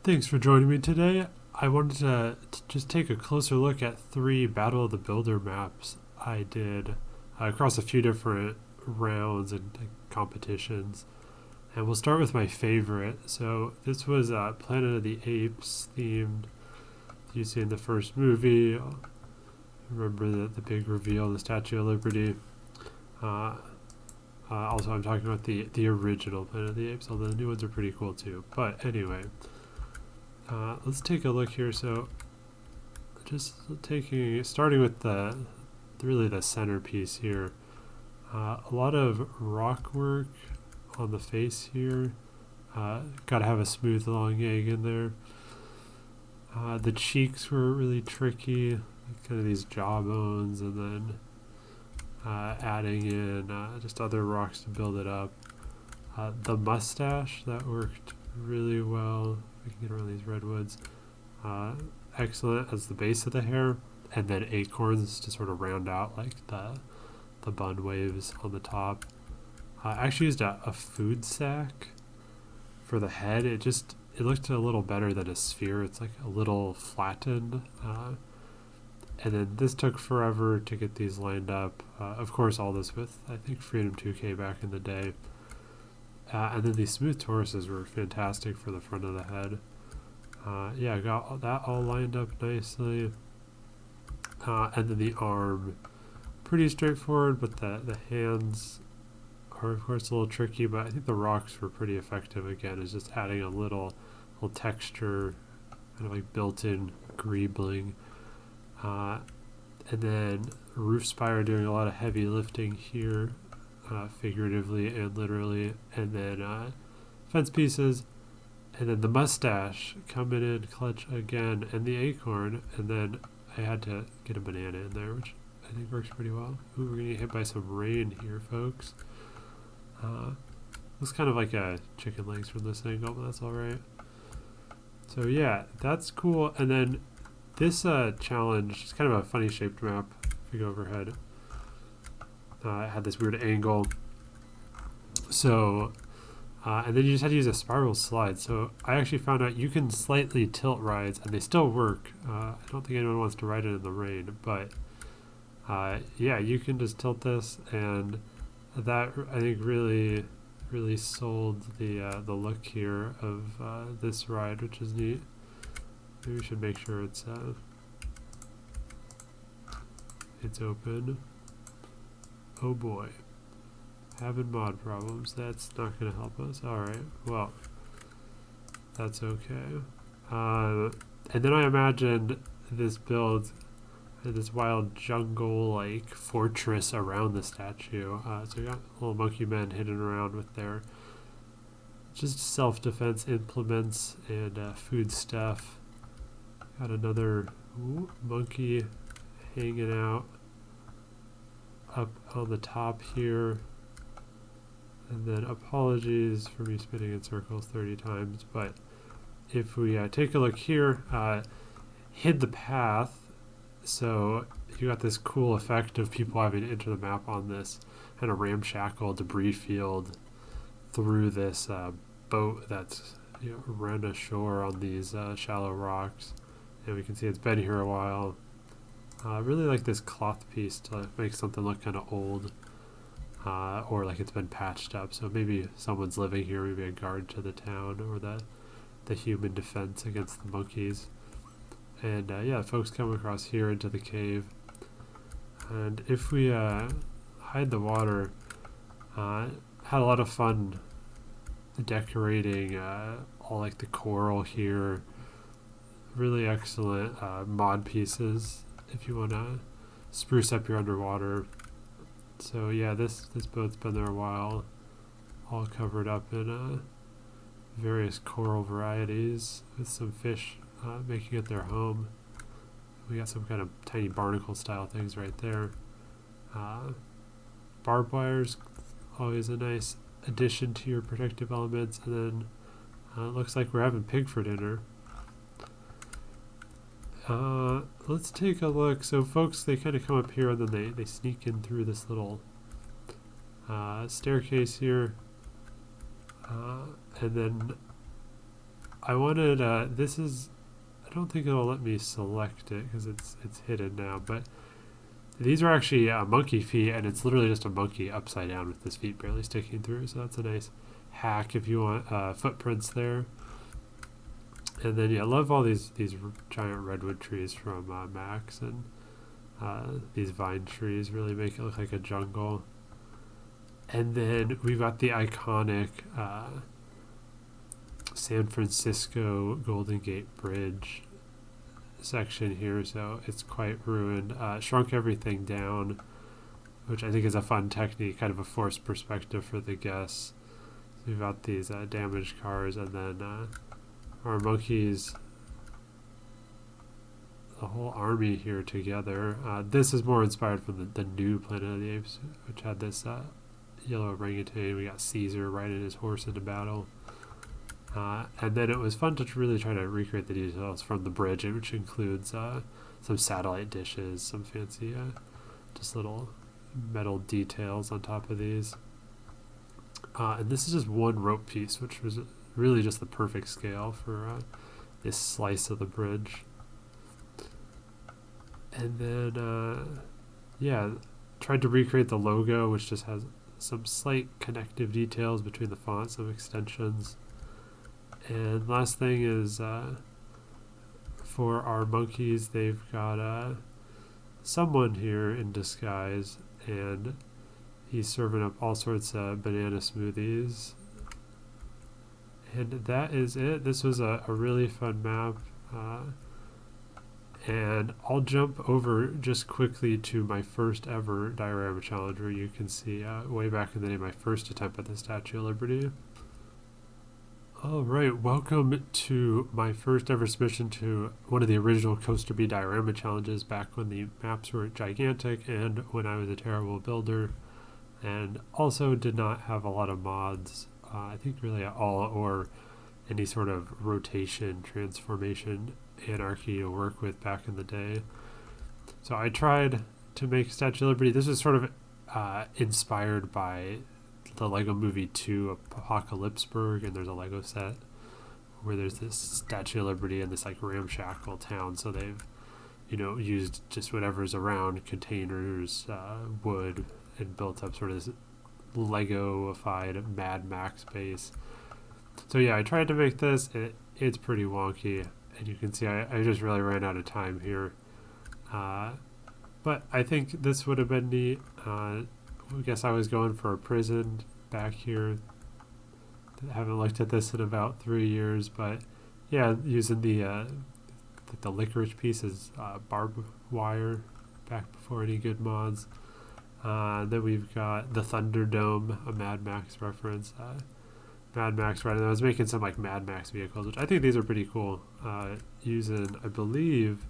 Thanks for joining me today. I wanted to just take a closer look at 3 Battle of the Builder maps I did across a few different rounds and competitions. And we'll start with my favorite. So this was Planet of the Apes themed. You see in the first movie. Remember the big reveal, the Statue of Liberty. Also, I'm talking about the original Planet of the Apes, although the new ones are pretty cool too. But anyway, let's take a look here. So, just starting with really the centerpiece here. A lot of rock work on the face here. Got to have a smooth long egg in there. The cheeks were really tricky, kind of these jawbones, and then adding in just other rocks to build it up. The mustache, that worked really well. We can get around these redwoods. Excellent as the base of the hair, and then acorns to sort of round out like the bun waves on the top. I actually used a food sack for the head. It looked a little better than a sphere. It's like a little flattened. And then this took forever to get these lined up. Of course, all this with, I think, Freedom 2K back in the day. And then these smooth toruses were fantastic for the front of the head. Yeah, I got that all lined up nicely. And then the arm, pretty straightforward, but the hands are, of course, a little tricky, but I think the rocks were pretty effective. Again, is just adding a little texture, kind of like built-in greebling. And then roof spire doing a lot of heavy lifting here, figuratively and literally, and then fence pieces, and then the mustache coming in clutch again, and the acorn, and then I had to get a banana in there, which I think works pretty well. Ooh, we're gonna get hit by some rain here, folks. Looks kind of like a chicken legs from this angle, but that's alright. So yeah, that's cool. And then this challenge is kind of a funny shaped map. If we go overhead, it had this weird angle. So, and then you just had to use a spiral slide. So I actually found out you can slightly tilt rides, and they still work. I don't think anyone wants to ride it in the rain, but yeah, you can just tilt this, and that I think really sold the look here of this ride, which is neat. Maybe we should make sure it's open. Oh boy, having mod problems. That's not gonna help us. All right, well, that's okay. And then I imagined this build, this wild jungle-like fortress around the statue. So we got little monkey men hidden around with their just self-defense implements and food stuff. Got another monkey hanging out up on the top here. And then apologies for me spinning in circles 30 times, but if we take a look here, hid the path, so you got this cool effect of people having to enter the map on this kind of ramshackle debris field through this boat that's run ashore on these shallow rocks. And we can see it's been here a while. I really like this cloth piece to make something look kind of old, or like it's been patched up. So maybe someone's living here, maybe a guard to the town, or the human defense against the monkeys. And yeah, folks come across here into the cave. And if we hide the water, had a lot of fun decorating all like the coral here. Really excellent mod pieces if you want to spruce up your underwater. So yeah, this boat's been there a while, all covered up in various coral varieties with some fish making it their home. We got some kind of tiny barnacle style things right there. Barbed wires, always a nice addition to your protective elements. And then it looks like we're having pig for dinner. Let's take a look. So folks, they kind of come up here and then they sneak in through this little staircase here. And then I wanted, this is, I don't think it'll let me select it because it's hidden now, but these are actually monkey feet, and it's literally just a monkey upside down with his feet barely sticking through, so that's a nice hack if you want footprints there. And then, yeah, I love all these giant redwood trees from Max, and these vine trees really make it look like a jungle. And then we've got the iconic San Francisco Golden Gate Bridge section here, so it's quite ruined. Shrunk everything down, which I think is a fun technique, kind of a forced perspective for the guests. So we've got these damaged cars, and then our monkeys, the whole army here together. This is more inspired from the new Planet of the Apes, which had this yellow orangutan. We got Caesar riding his horse into battle. And then it was fun to really try to recreate the details from the bridge, which includes some satellite dishes, some fancy just little metal details on top of these. And this is just one rope piece, which was really just the perfect scale for this slice of the bridge. And then, yeah, tried to recreate the logo, which just has some slight connective details between the fonts, some extensions. And last thing is for our monkeys, they've got someone here in disguise, and he's serving up all sorts of banana smoothies. And that is it. This was a really fun map. And I'll jump over just quickly to my first ever diorama challenge, where you can see way back in the day my first attempt at the Statue of Liberty. Alright, welcome to my first ever submission to one of the original Coaster B diorama challenges back when the maps were gigantic and when I was a terrible builder, and also did not have a lot of mods, I think really at all, or any sort of rotation, transformation, anarchy to work with back in the day. So I tried to make Statue of Liberty. This was sort of inspired by the Lego Movie 2 Apocalypseburg, and there's a Lego set where there's this Statue of Liberty and this like ramshackle town, so they've used just whatever's around, containers, wood, and built up sort of this Lego-ified Mad Max base. So yeah, I tried to make this. It's pretty wonky, and you can see I just really ran out of time here, but I think this would have been neat. I guess I was going for a prison back here. I haven't looked at this in about 3 years, but yeah, using the licorice piece as barbed wire back before any good mods. Then we've got the Thunderdome, a Mad Max reference. Mad Max riding. I was making some like Mad Max vehicles, which I think these are pretty cool. Using, I believe,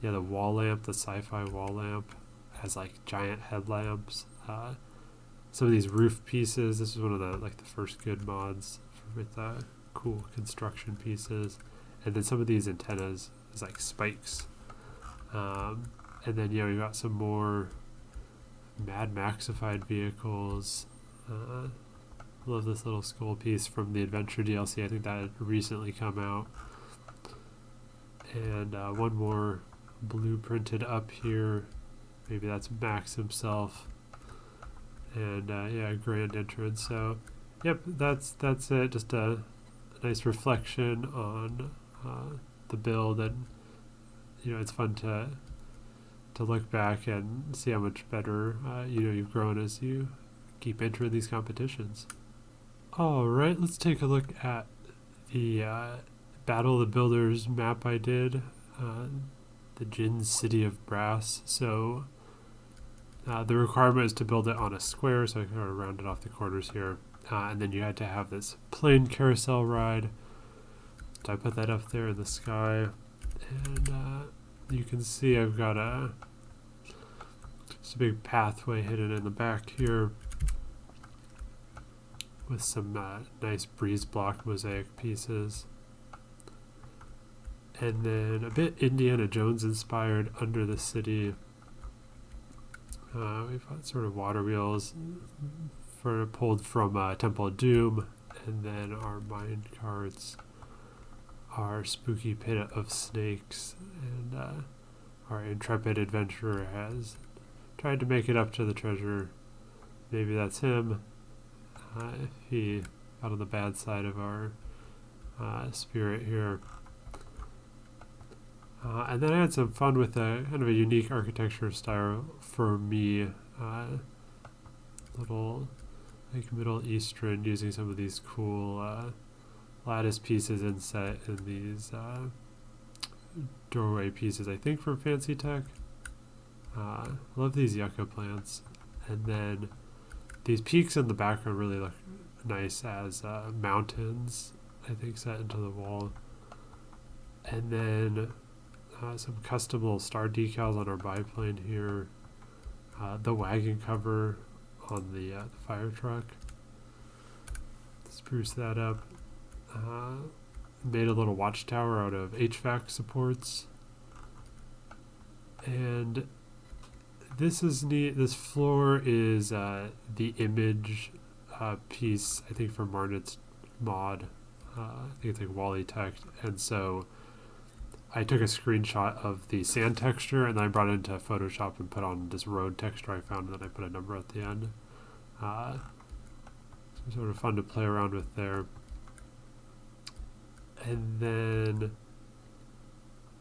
the wall lamp, the sci-fi wall lamp, has like giant headlamps. Some of these roof pieces. This is one of the first good mods with cool construction pieces, and then some of these antennas is like spikes. And then we got some more Mad Maxified vehicles. Love this little skull piece from the Adventure DLC. I think that had recently come out. And one more blueprinted up here. Maybe that's Max himself. And grand entrance. So, yep, that's it. Just a nice reflection on the build, and it's fun to look back and see how much better you've grown as you keep entering these competitions. All right, let's take a look at the Battle of the Builders map I did. The Jin City of Brass. So the requirement is to build it on a square, so I kind of rounded off the corners here. And then you had to have this plane carousel ride. So I put that up there in the sky. And you can see I've got just a big pathway hidden in the back here with some nice breeze block mosaic pieces. And then a bit Indiana Jones inspired under the city. We've got sort of water wheels pulled from Temple of Doom, and then our mine carts our spooky pit of snakes, and our intrepid adventurer has tried to make it up to the treasure. Maybe that's him. If he got on the bad side of our spirit here. And then I had some fun with a kind of a unique architecture style for me. Little like Middle Eastern, using some of these cool lattice pieces inset in these doorway pieces, I think from Fancy Tech. Love these yucca plants. And then these peaks in the background really look nice as mountains, I think, set into the wall. And then some custom little star decals on our biplane here. The wagon cover on the fire truck. Spruce that up. Made a little watchtower out of HVAC supports. And this is neat. This floor is the image piece, I think, from Marnet's mod. I think it's like Wally Tech. And so I took a screenshot of the sand texture and then I brought it into Photoshop and put on this road texture I found, and then I put a number at the end. So sort of fun to play around with there. And then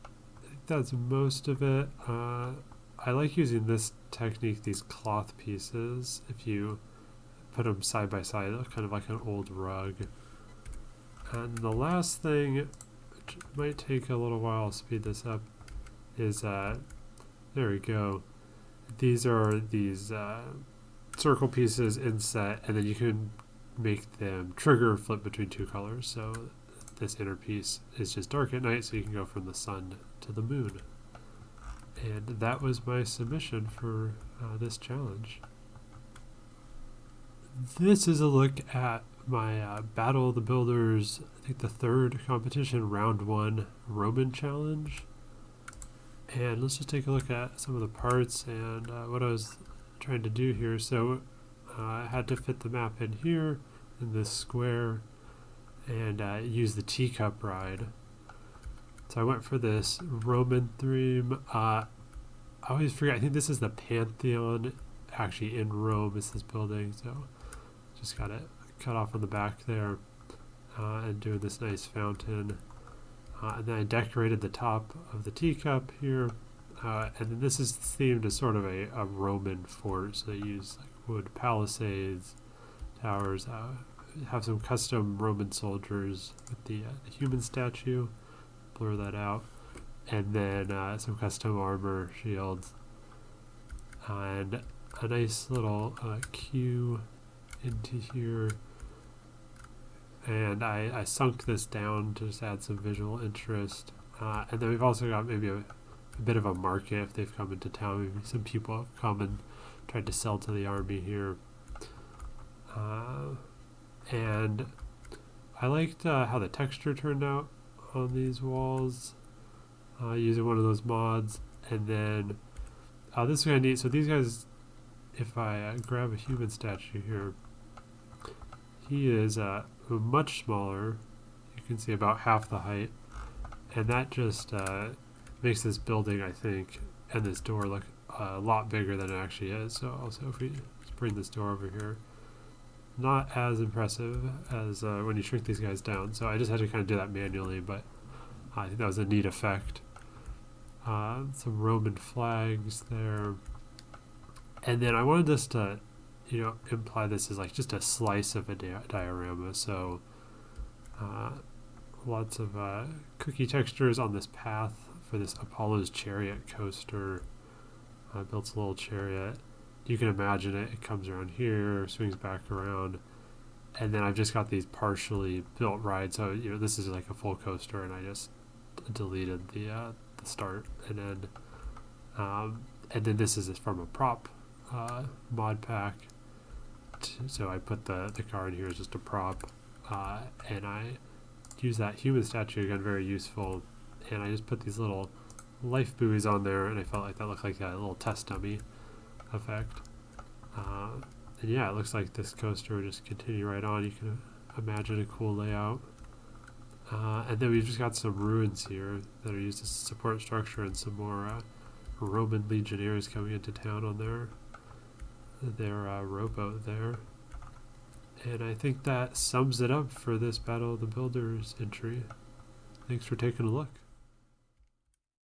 I think that's most of it. I like using this technique, these cloth pieces. If you put them side by side, they look kind of like an old rug. And the last thing, which might take a little while, I'll speed this up, is, there we go. These are these circle pieces inset, and then you can make them trigger or flip between two colors. So this inner piece is just dark at night, so you can go from the sun to the moon. And that was my submission for this challenge. This is a look at my Battle of the Builders, I think the third competition, round 1 Roman challenge. And let's just take a look at some of the parts and what I was trying to do here. So I had to fit the map in here in this square and use the teacup ride. So I went for this Roman theme. I always forget, I think this is the Pantheon actually in Rome, is this building. So just got it cut off on the back there and doing this nice fountain. And then I decorated the top of the teacup here. And then this is themed as sort of a Roman fort. So they use like wood palisades, towers, have some custom Roman soldiers with the human statue. Blur that out. And then some custom armor, shields, and a nice little queue into here. And I sunk this down to just add some visual interest. And then we've also got maybe a bit of a market if they've come into town. Maybe some people have come and tried to sell to the army here. And I liked how the texture turned out on these walls, using one of those mods. And then this is kind of neat. So these guys, if I grab a human statue here, he is much smaller. You can see about half the height, and that just makes this building, I think, and this door look a lot bigger than it actually is. So also, if we just bring this door over here, not as impressive as when you shrink these guys down. So I just had to kind of do that manually, but I think that was a neat effect. Some Roman flags there, and then I wanted this to, imply this is like just a slice of a diorama. So lots of cookie textures on this path for this Apollo's chariot coaster. Built a little chariot. You can imagine it. It comes around here, swings back around, and then I've just got these partially built rides. So this is like a full coaster, and I just deleted the start and end. And then this is from a prop mod pack. So I put the car in here as just a prop, and I use that human statue again, very useful. And I just put these little life buoys on there, and I felt like that looked like a little test dummy effect. And yeah, it looks like this coaster would just continue right on. You can imagine a cool layout. And then we've just got some ruins here that are used as a support structure, and some more Roman legionnaires coming into town on their rowboat there. And I think that sums it up for this Battle of the Builders entry. Thanks for taking a look.